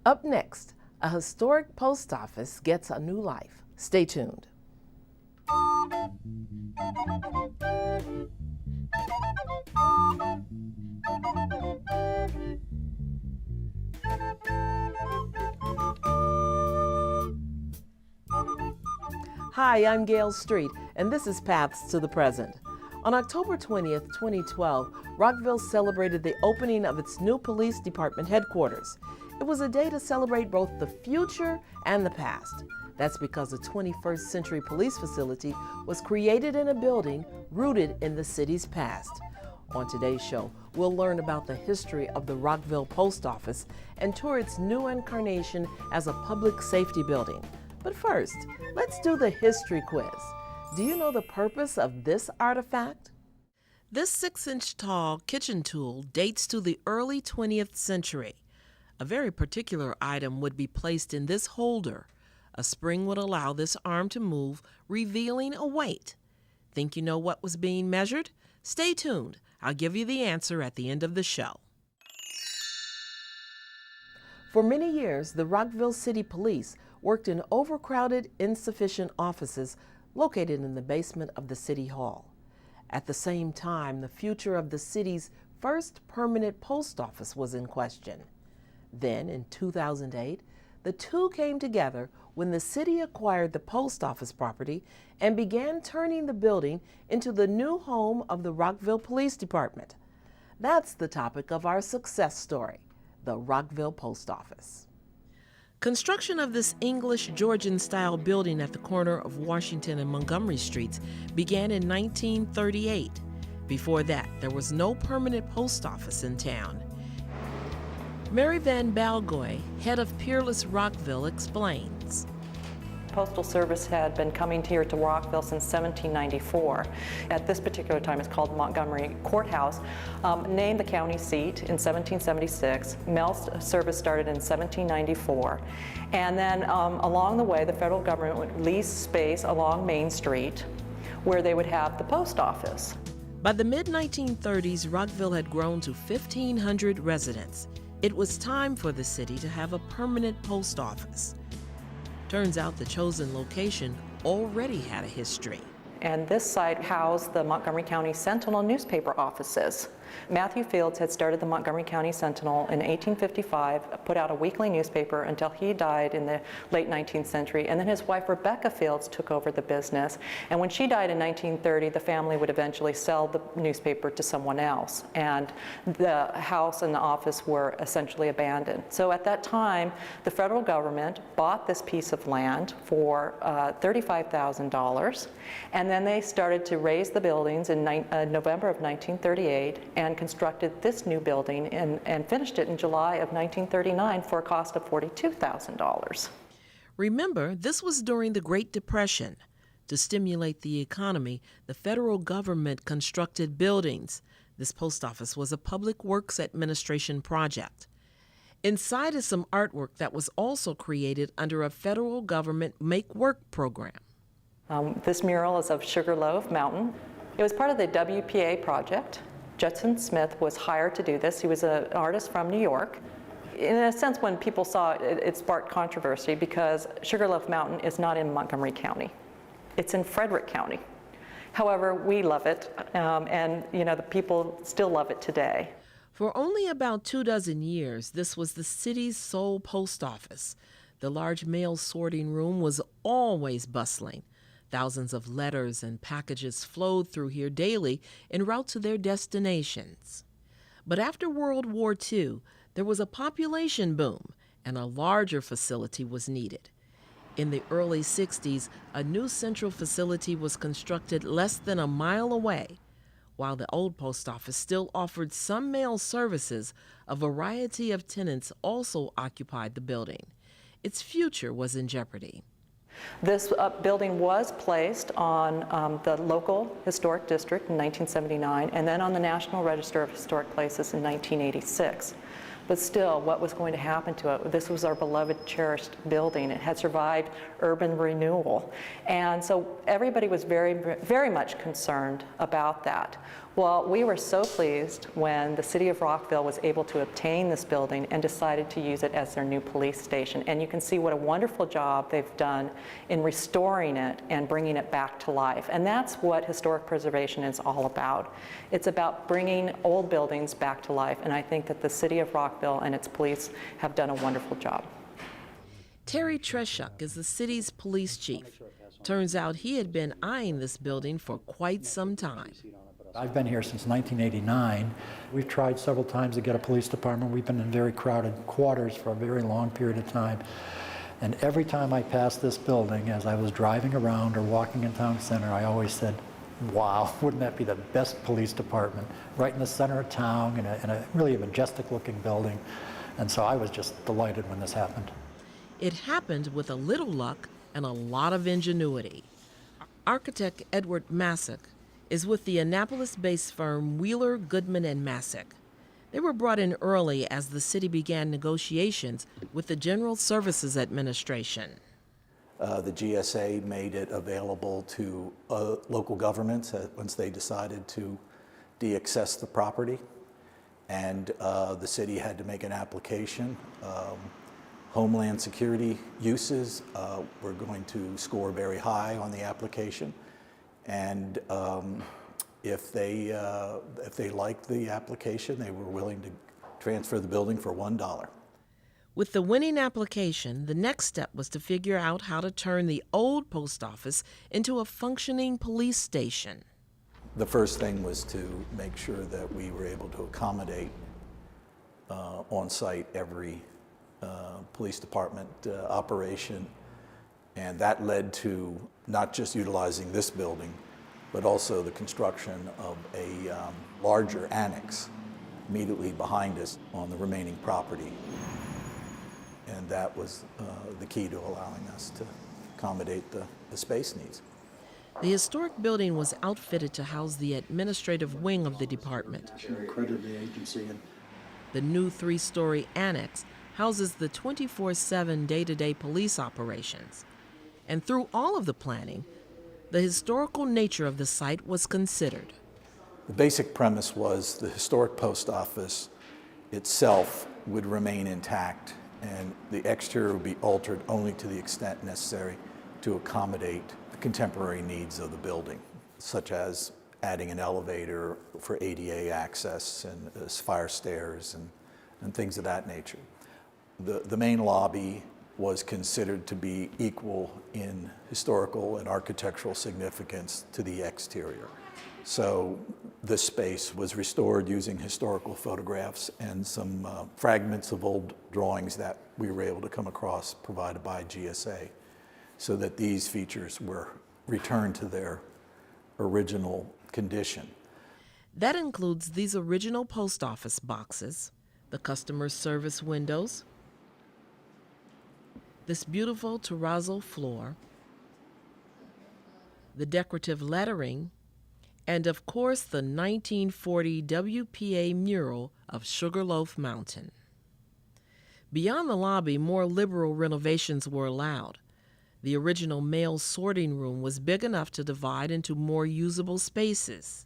Up next, a historic post office gets a new life. Stay tuned. Hi, I'm Gail Street, and this is Paths to the Present. On October 20th, 2012, Rockville celebrated the opening of its new police department headquarters. It was a day to celebrate both the future and the past. That's because the 21st century police facility was created in a building rooted in the city's past. On today's show, we'll learn about the history of the Rockville Post Office and tour its new incarnation as a public safety building. But first, let's do the history quiz. Do you know the purpose of this artifact? This 6-inch tall kitchen tool dates to the early 20th century. A very particular item would be placed in this holder. A spring would allow this arm to move, revealing a weight. Think you know what was being measured? Stay tuned. I'll give you the answer at the end of the show. For many years, the Rockville City Police worked in overcrowded, insufficient offices located in the basement of the City Hall. At the same time, the future of the city's first permanent post office was in question. Then, in 2008, the two came together when the city acquired the post office property and began turning the building into the new home of the Rockville Police Department. That's the topic of our success story, the Rockville Post Office. Construction of this English Georgian-style building at the corner of Washington and Montgomery Streets began in 1938. Before that, there was no permanent post office in town. Mary Van Balgoy, head of Peerless Rockville, explains. Postal Service had been coming here to Rockville since 1794. At this particular time, it's called Montgomery Courthouse, named the county seat in 1776. Mail service started in 1794. And then along the way, the federal government would lease space along Main Street where they would have the post office. By the mid-1930s, Rockville had grown to 1,500 residents. It was time for the city to have a permanent post office. Turns out the chosen location already had a history. And this site housed the Montgomery County Sentinel newspaper offices. Matthew Fields had started the Montgomery County Sentinel in 1855, put out a weekly newspaper until he died in the late 19th century, and then his wife Rebecca Fields took over the business. And when she died in 1930, the family would eventually sell the newspaper to someone else, and the house and the office were essentially abandoned. So at that time, the federal government bought this piece of land for $35,000, and then they started to raise the buildings in November of 1938, and constructed this new building and finished it in July of 1939 for a cost of $42,000. Remember, this was during the Great Depression. To stimulate the economy, the federal government constructed buildings. This post office was a public works administration project. Inside is some artwork that was also created under a federal government Make Work program. This mural is of Sugarloaf Mountain. It was part of the WPA project. Judson Smith was hired to do this. He was an artist from New York. In a sense, when people saw it, it sparked controversy because Sugarloaf Mountain is not in Montgomery County. It's in Frederick County. However, we love it, and the people still love it today. For only about 24 years, this was the city's sole post office. The large mail sorting room was always bustling. Thousands of letters and packages flowed through here daily en route to their destinations. But after World War II, there was a population boom, and a larger facility was needed. In the early 60s, a new central facility was constructed less than a mile away. While the old post office still offered some mail services, a variety of tenants also occupied the building. Its future was in jeopardy. This building was placed on the local historic district in 1979 and then on the National Register of Historic Places in 1986. But still, what was going to happen to it? This was our beloved, cherished building. It had survived urban renewal. And so everybody was very, very much concerned about that. Well, we were so pleased when the city of Rockville was able to obtain this building and decided to use it as their new police station. And you can see what a wonderful job they've done in restoring it and bringing it back to life. And that's what historic preservation is all about. It's about bringing old buildings back to life. And I think that the city of Rockville and its police have done a wonderful job. Terry Treshuk is the city's police chief. Turns out he had been eyeing this building for quite some time. I've been here since 1989. We've tried several times to get a police department. We've been in very crowded quarters for a very long period of time. And every time I passed this building, as I was driving around or walking in town center, I always said, wow, wouldn't that be the best police department? Right in the center of town, in a really majestic looking building. And so I was just delighted when this happened. It happened with a little luck and a lot of ingenuity. Architect Edward Masick is with the Annapolis-based firm Wheeler, Goodman & Masick. They were brought in early as the city began negotiations with the General Services Administration. The GSA made it available to local governments once they decided to de-access the property, and the city had to make an application. Homeland Security uses were going to score very high on the application, and if they liked the application, they were willing to transfer the building for $1. With the winning application, the next step was to figure out how to turn the old post office into a functioning police station. The first thing was to make sure that we were able to accommodate on site every police department operation, and that led to not just utilizing this building, but also the construction of a larger annex immediately behind us on the remaining property. And that was the key to allowing us to accommodate the space needs. The historic building was outfitted to house the administrative wing of the department. Credit the agency. The new 3-story annex houses the 24/7 day-to-day police operations. And through all of the planning, the historical nature of the site was considered. The basic premise was the historic post office itself would remain intact, and the exterior would be altered only to the extent necessary to accommodate the contemporary needs of the building, such as adding an elevator for ADA access and fire stairs and things of that nature. The main lobby was considered to be equal in historical and architectural significance to the exterior. So this space was restored using historical photographs and some fragments of old drawings that we were able to come across provided by GSA, so that these features were returned to their original condition. That includes these original post office boxes, the customer service windows, this beautiful terrazzo floor, the decorative lettering, and of course the 1940 WPA mural of Sugarloaf Mountain. Beyond the lobby, more liberal renovations were allowed. The original mail sorting room was big enough to divide into more usable spaces.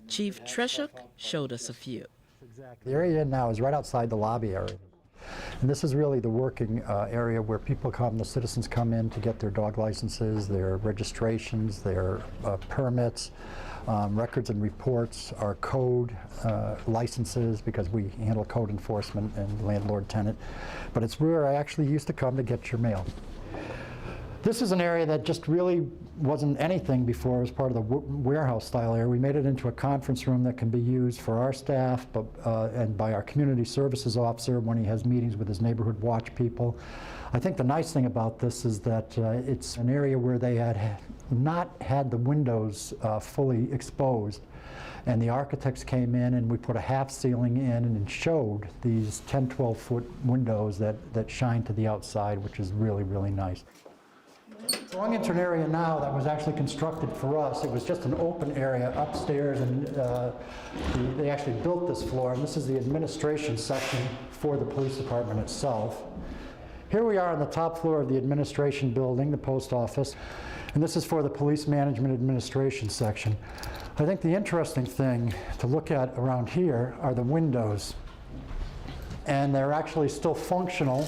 Chief Treshuk showed us a few. The area now is right outside the lobby area. And this is really the working area where people come, the citizens come in to get their dog licenses, their registrations, their permits, records and reports, our code licenses, because we handle code enforcement and landlord-tenant. But it's where I actually used to come to get your mail. This is an area that just really wasn't anything before. It was part of the warehouse style area. We made it into a conference room that can be used for our staff and by our community services officer when he has meetings with his neighborhood watch people. I think the nice thing about this is that it's an area where they had not had the windows fully exposed. And the architects came in and we put a half ceiling in and showed these 10, 12-foot windows that shine to the outside, which is really, really nice. Going into an area now that was actually constructed for us. It was just an open area upstairs, and they actually built this floor, and this is the administration section for the police department itself. Here we are on the top floor of the administration building, the post office, and this is for the police management administration section. I think the interesting thing to look at around here are the windows. And they're actually still functional,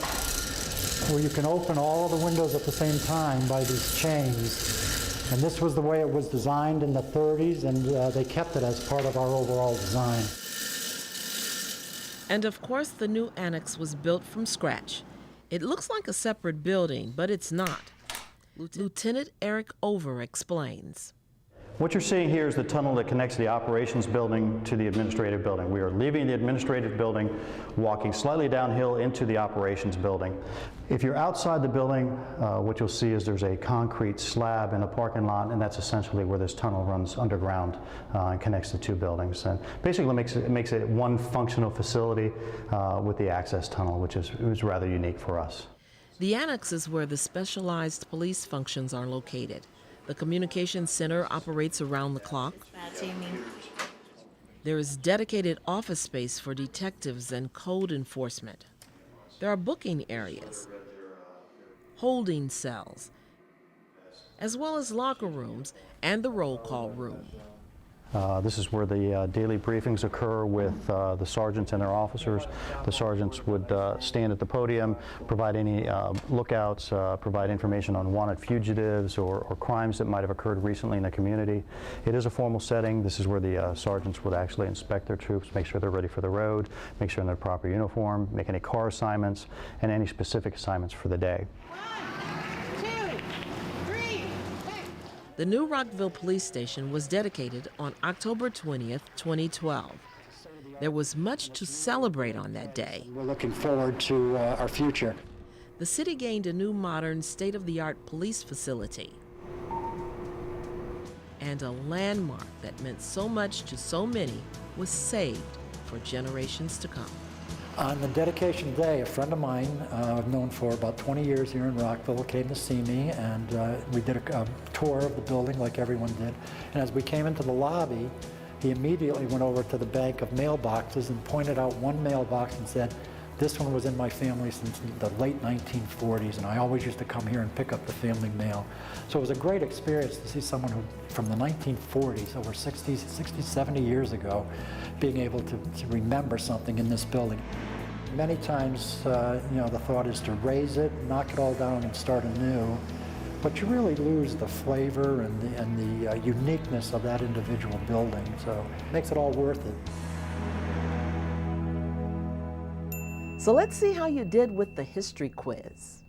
where you can open all the windows at the same time by these chains. And this was the way it was designed in the 30s, and they kept it as part of our overall design. And of course, the new annex was built from scratch. It looks like a separate building, but it's not. Lieutenant Eric Over explains. What you're seeing here is the tunnel that connects the operations building to the administrative building. We are leaving the administrative building, walking slightly downhill into the operations building. If you're outside the building, what you'll see is there's a concrete slab in a parking lot, and that's essentially where this tunnel runs underground and connects the two buildings. And basically makes it one functional facility with the access tunnel, which is rather unique for us. The annex is where the specialized police functions are located. The communications center operates around the clock. There is dedicated office space for detectives and code enforcement. There are booking areas, holding cells, as well as locker rooms and the roll call room. This is where the daily briefings occur with the sergeants and their officers. The sergeants would stand at the podium, provide any lookouts, provide information on wanted fugitives or crimes that might have occurred recently in the community. It is a formal setting. This is where the sergeants would actually inspect their troops, make sure they're ready for the road, make sure they're in their proper uniform, make any car assignments, and any specific assignments for the day. The new Rockville Police Station was dedicated on October 20th, 2012. There was much to celebrate on that day. We're looking forward to our future. The city gained a new modern state-of-the-art police facility and a landmark that meant so much to so many was saved for generations to come. On the dedication day, a friend of mine I've known for about 20 years here in Rockville came to see me, and we did a tour of the building like everyone did. And as we came into the lobby, he immediately went over to the bank of mailboxes and pointed out one mailbox and said, "This one was in my family since the late 1940s, and I always used to come here and pick up the family mail." So it was a great experience to see someone who, from the 1940s, over 60, 70 years ago, being able to remember something in this building. Many times, the thought is to raise it, knock it all down and start anew, but you really lose the flavor and the uniqueness of that individual building, so it makes it all worth it. So let's see how you did with the history quiz.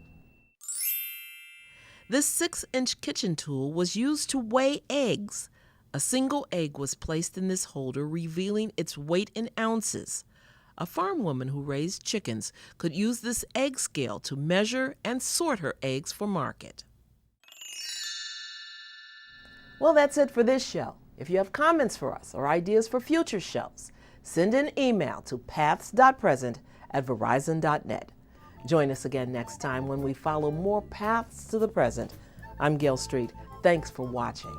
This 6-inch kitchen tool was used to weigh eggs. A single egg was placed in this holder, revealing its weight in ounces. A farm woman who raised chickens could use this egg scale to measure and sort her eggs for market. Well, that's it for this show. If you have comments for us or ideas for future shows, send an email to paths.present@verizon.net. Join us again next time when we follow more paths to the present. I'm Gail Street. Thanks for watching.